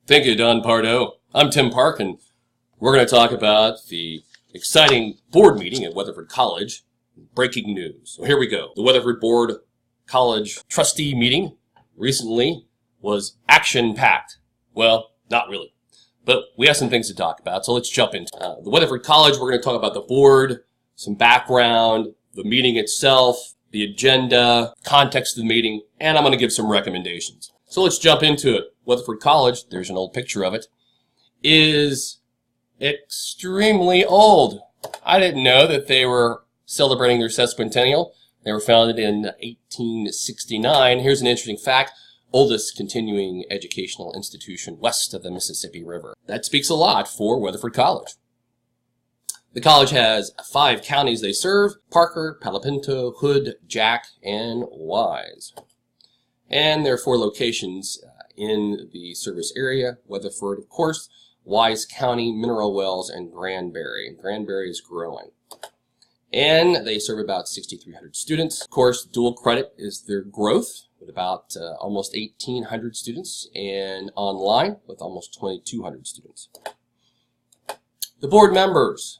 Thank you, Don Pardo. I'm Tim Park, and we're going to talk about the exciting board meeting at Weatherford College. Breaking news. So here we go. The Weatherford Board College trustee meeting recently was action-packed. Well, not really. But we have some things to talk about, so let's jump into it. The Weatherford College, we're going to talk about the board, some background, the meeting itself, the agenda, context of the meeting, and I'm going to give some recommendations. So let's jump into it. Weatherford College, there's an old picture of it, is extremely old. I didn't know that they were celebrating their sesquicentennial. They were founded in 1869. Here's an interesting fact. Oldest continuing educational institution west of the Mississippi River. That speaks a lot for Weatherford College. The college has 5 counties they serve: Parker, Palo Pinto, Hood, Jack, and Wise. And there are 4 locations in the service area: Weatherford, of course, Wise County, Mineral Wells, and Granbury. Granbury is growing. And they serve about 6,300 students. Of course, dual credit is their growth, with about almost 1,800 students, and online with almost 2,200 students. The board members,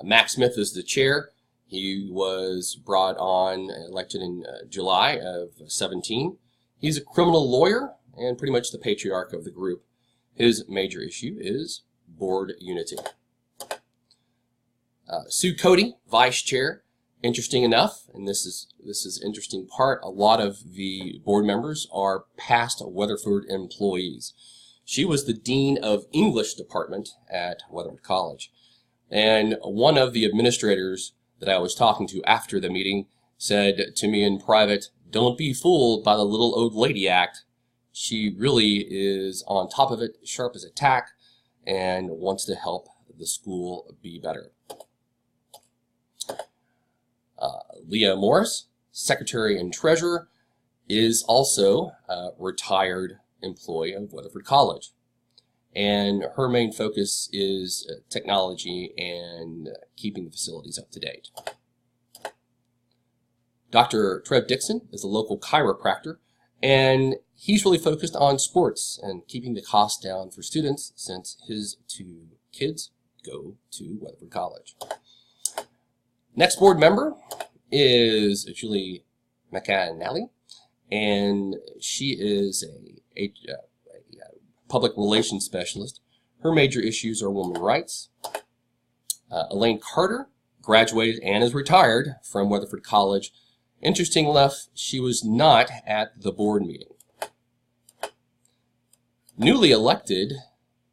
Mac Smith is the chair. He was brought on, elected in July of 17. He's a criminal lawyer and pretty much the patriarch of the group. His major issue is board unity. Sue Cody, vice chair. Interesting enough, and this is interesting part, a lot of the board members are past Weatherford employees. She was the dean of English department at Weatherford College. And one of the administrators that I was talking to after the meeting said to me in private, "Don't be fooled by the little old lady act. She really is on top of it, sharp as a tack, and wants to help the school be better." Leah Morris, secretary and treasurer, is also a retired employee of Weatherford College. And her main focus is technology and keeping the facilities up to date. Dr. Trev Dixon is a local chiropractor, and he's really focused on sports and keeping the cost down for students since his 2 kids go to Weatherford College. Next board member is Julie McAnally, and she is a public relations specialist. Her major issues are women's rights. Elaine Carter graduated and is retired from Weatherford College. Interesting enough, she was not at the board meeting. Newly elected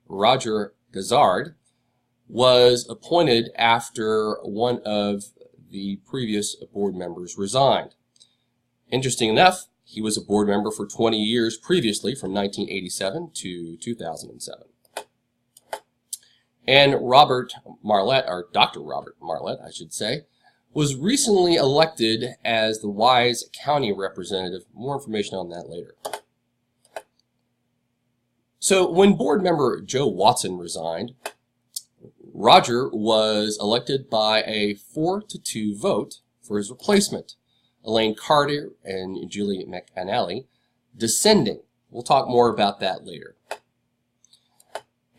Roger Gazzard was appointed after one of the previous board members resigned. Interesting enough, he was a board member for 20 years previously, from 1987 to 2007. And Robert Marlette, or Dr. Robert Marlette, I should say, was recently elected as the Wise County representative. More information on that later. So when board member Joe Watson resigned, Roger was elected by a 4-2 vote for his replacement, Elaine Carter and Julie McAnally, dissenting. We'll talk more about that later.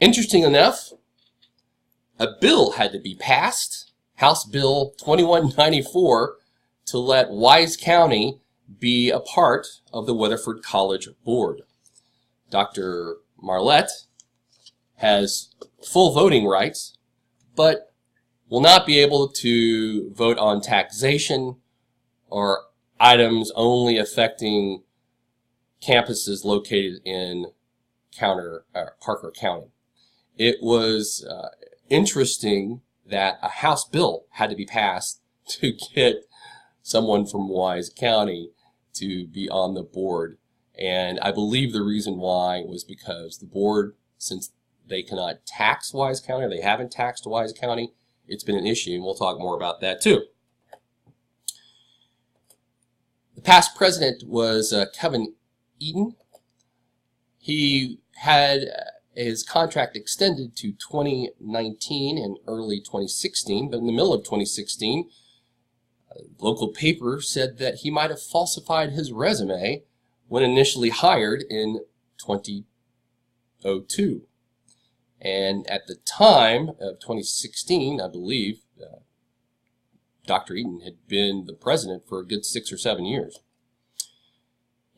Interesting enough, a bill had to be passed, House Bill 2194, to let Wise County be a part of the Weatherford College Board. Dr. Marlette has full voting rights, but will not be able to vote on taxation or items only affecting campuses located in Parker County. It was interesting that a House bill had to be passed to get someone from Wise County to be on the board. And I believe the reason why was because the board, since they cannot tax Wise County, or they haven't taxed Wise County, it's been an issue, and we'll talk more about that too. The past president was Kevin Eaton. He had his contract extended to 2019 and early 2016, but in the middle of 2016, a local paper said that he might have falsified his resume when initially hired in 2002. And at the time of 2016, I believe, Dr. Eaton had been the president for a good 6 or 7 years.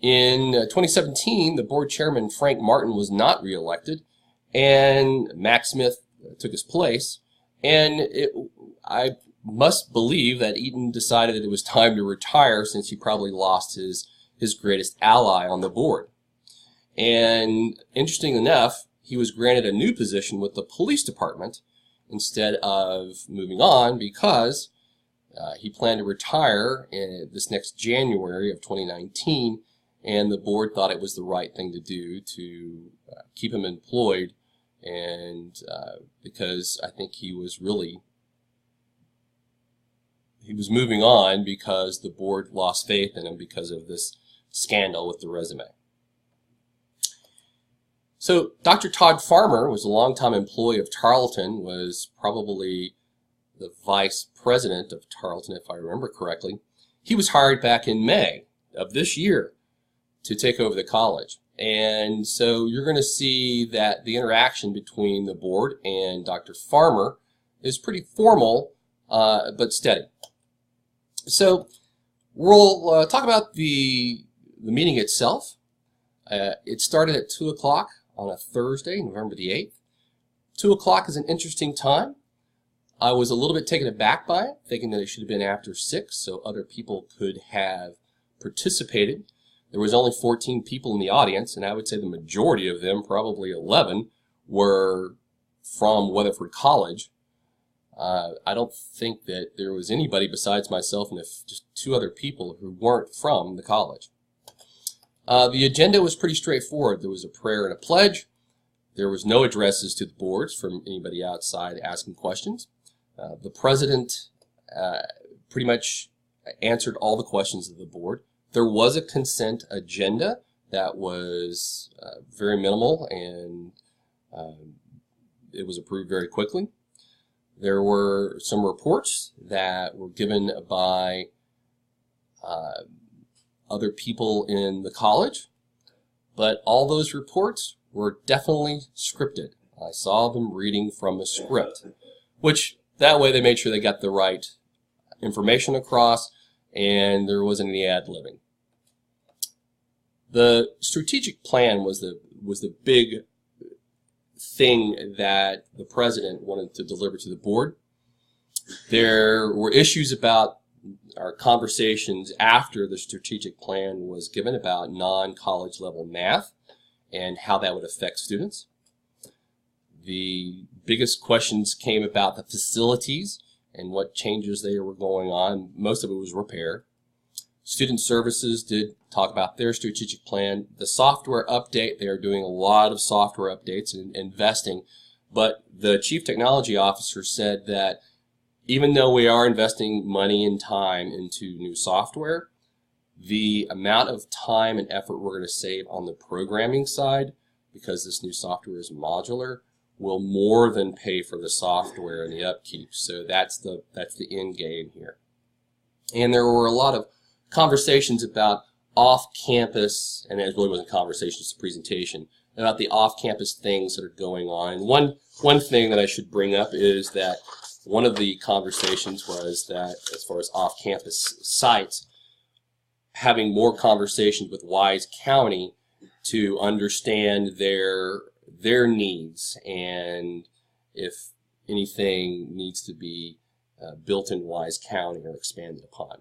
In 2017, the board chairman, Frank Martin, was not reelected, and Max Smith took his place. And I must believe that Eaton decided that it was time to retire, since he probably lost his greatest ally on the board. And interesting enough, he was granted a new position with the police department instead of moving on, because he planned to retire this next January of 2019, and the board thought it was the right thing to do to keep him employed, and because I think he was moving on because the board lost faith in him because of this scandal with the resume. So Dr. Todd Farmer was a longtime employee of Tarleton, was probably the vice president of Tarleton, if I remember correctly. He was hired back in May of this year to take over the college. And so you're going to see that the interaction between the board and Dr. Farmer is pretty formal, but steady. So we'll talk about the meeting itself. It started at 2 o'clock on a Thursday, November the 8th. 2 o'clock is an interesting time. I was a little bit taken aback by it, thinking that it should have been after 6 so other people could have participated. There was only 14 people in the audience, and I would say the majority of them, probably 11, were from Weatherford College. I don't think that there was anybody besides myself and just 2 other people who weren't from the college. The agenda was pretty straightforward. There was a prayer and a pledge. There was no addresses to the boards from anybody outside asking questions. The president pretty much answered all the questions of the board. There was a consent agenda that was very minimal, and it was approved very quickly. There were some reports that were given by other people in the college, but all those reports were definitely scripted. I saw them reading from a script, which that way they made sure they got the right information across, and there wasn't any ad-libbing. The strategic plan was the big thing that the president wanted to deliver to the board. There were issues about our conversations after the strategic plan was given about non-college level math and how that would affect students. The biggest questions came about the facilities and what changes there were going on. Most of it was repair. Student Services did talk about their strategic plan. The software update, they are doing a lot of software updates and investing, but the Chief Technology Officer said that even though we are investing money and time into new software, the amount of time and effort we're going to save on the programming side, because this new software is modular, will more than pay for the software and the upkeep. So that's the end game here. And there were a lot of conversations about off-campus, and it really wasn't conversation, it's a presentation, about the off-campus things that are going on. And one thing that I should bring up is that one of the conversations was that, as far as off-campus sites, having more conversations with Wise County to understand their needs and if anything needs to be built in Wise County or expanded upon.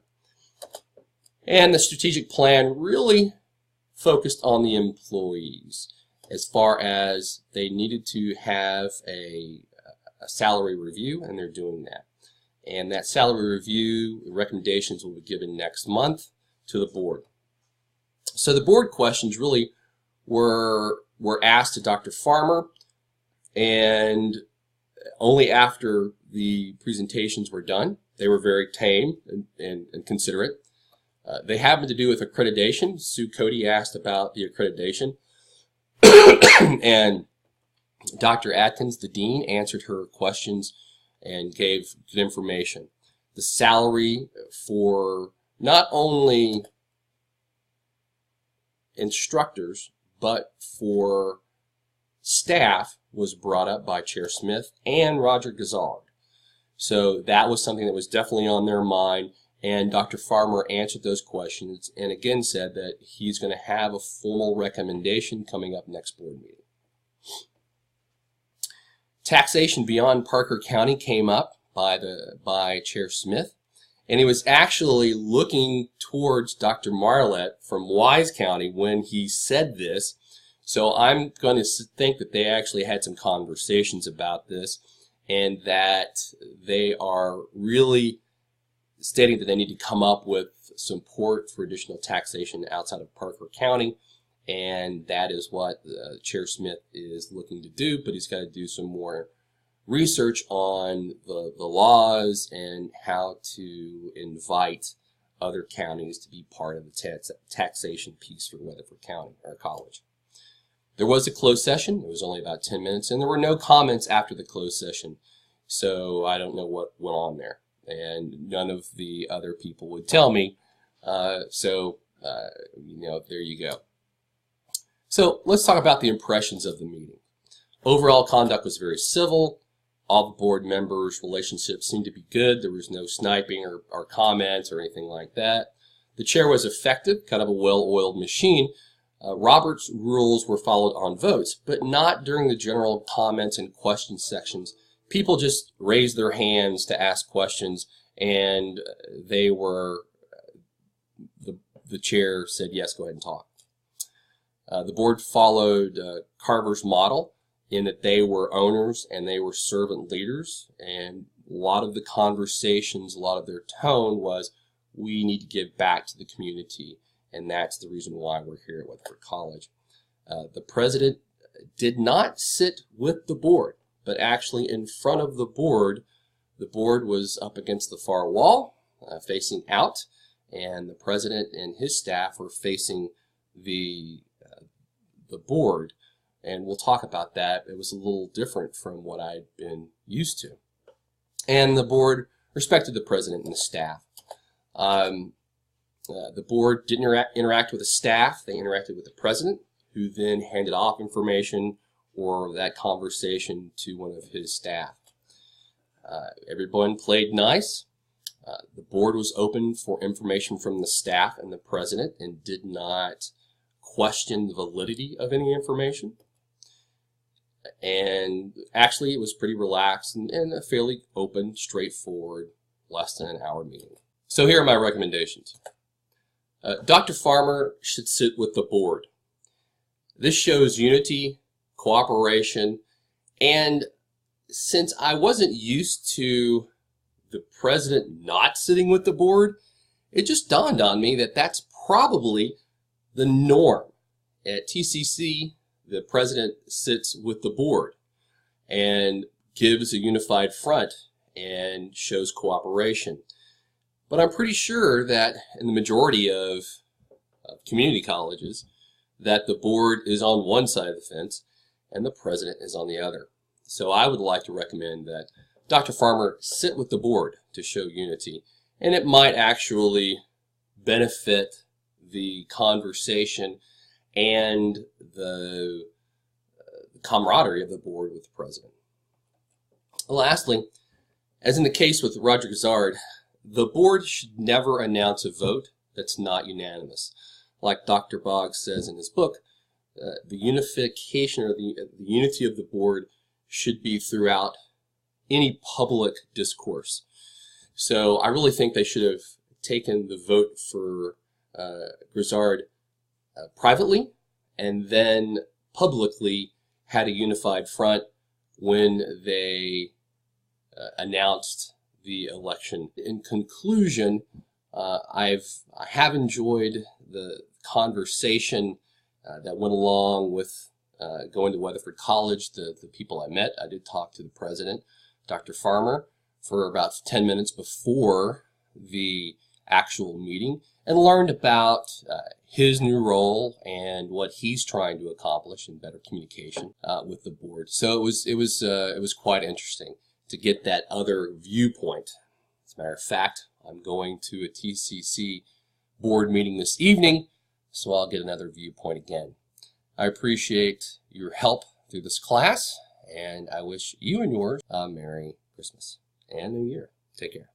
And the strategic plan really focused on the employees as far as they needed to have a salary review, and they're doing that. And that salary review recommendations will be given next month to the board. So the board questions really were asked to Dr. Farmer, and only after the presentations were done. They were very tame and considerate. They happened to do with accreditation. Sue Cody asked about the accreditation, and Dr. Atkins, the dean, answered her questions and gave good information. The salary for not only instructors, but for staff was brought up by Chair Smith and Roger Gazard. So that was something that was definitely on their mind, and Dr. Farmer answered those questions and again said that he's going to have a formal recommendation coming up next board meeting. Taxation beyond Parker County came up by Chair Smith, and he was actually looking towards Dr. Marlett from Wise County when he said this. So I'm going to think that they actually had some conversations about this, and that they are really stating that they need to come up with support for additional taxation outside of Parker County, and that is what Chair Smith is looking to do, but he's got to do some more research on the laws and how to invite other counties to be part of the taxation piece for Weatherford County, or college. There was a closed session. It was only about 10 minutes, and there were no comments after the closed session. So I don't know what went on there, and none of the other people would tell me. There you go. So let's talk about the impressions of the meeting. Overall conduct was very civil. All the board members' relationships seemed to be good. There was no sniping or comments or anything like that. The chair was effective, kind of a well-oiled machine. Robert's rules were followed on votes, but not during the general comments and question sections. People just raised their hands to ask questions, and they were, the chair said, yes, go ahead and talk. The board followed Carver's model in that they were owners and they were servant leaders, and a lot of the conversations, a lot of their tone was, we need to give back to the community, and that's the reason why we're here at Weatherford College. The president did not sit with the board, but actually in front of the board was up against the far wall, facing out, and the president and his staff were facing the board, and we'll talk about that. It was a little different from what I'd been used to. And the board respected the president and the staff. The board didn't interact with the staff. They interacted with the president, who then handed off information or that conversation to one of his staff. Everyone played nice. The board was open for information from the staff and the president and did not question the validity of any information. And actually, it was pretty relaxed and a fairly open, straightforward, less than an hour meeting. So here are my recommendations. Dr. Farmer should sit with the board. This shows unity, cooperation, and since I wasn't used to the president not sitting with the board, it just dawned on me that that's probably the norm. At TCC, the president sits with the board and gives a unified front and shows cooperation. But I'm pretty sure that in the majority of community colleges, that the board is on one side of the fence and the president is on the other. So I would like to recommend that Dr. Farmer sit with the board to show unity, and it might actually benefit the conversation and the camaraderie of the board with the president. Lastly, as in the case with Roger Gazard, the board should never announce a vote that's not unanimous. Like Dr. Boggs says in his book, the unification or the unity of the board should be throughout any public discourse. So I really think they should have taken the vote for Gazard privately and then publicly had a unified front when they announced the election. In conclusion, I have enjoyed the conversation that went along with going to Weatherford College, the people I met. I did talk to the president, Dr. Farmer, for about 10 minutes before the actual meeting and learned about his new role and what he's trying to accomplish in better communication with the board. So it was quite interesting to get that other viewpoint. As a matter of fact, I'm going to a TCC board meeting this evening, so I'll get another viewpoint again. I appreciate your help through this class, and I wish you and yours a Merry Christmas and New Year. Take care.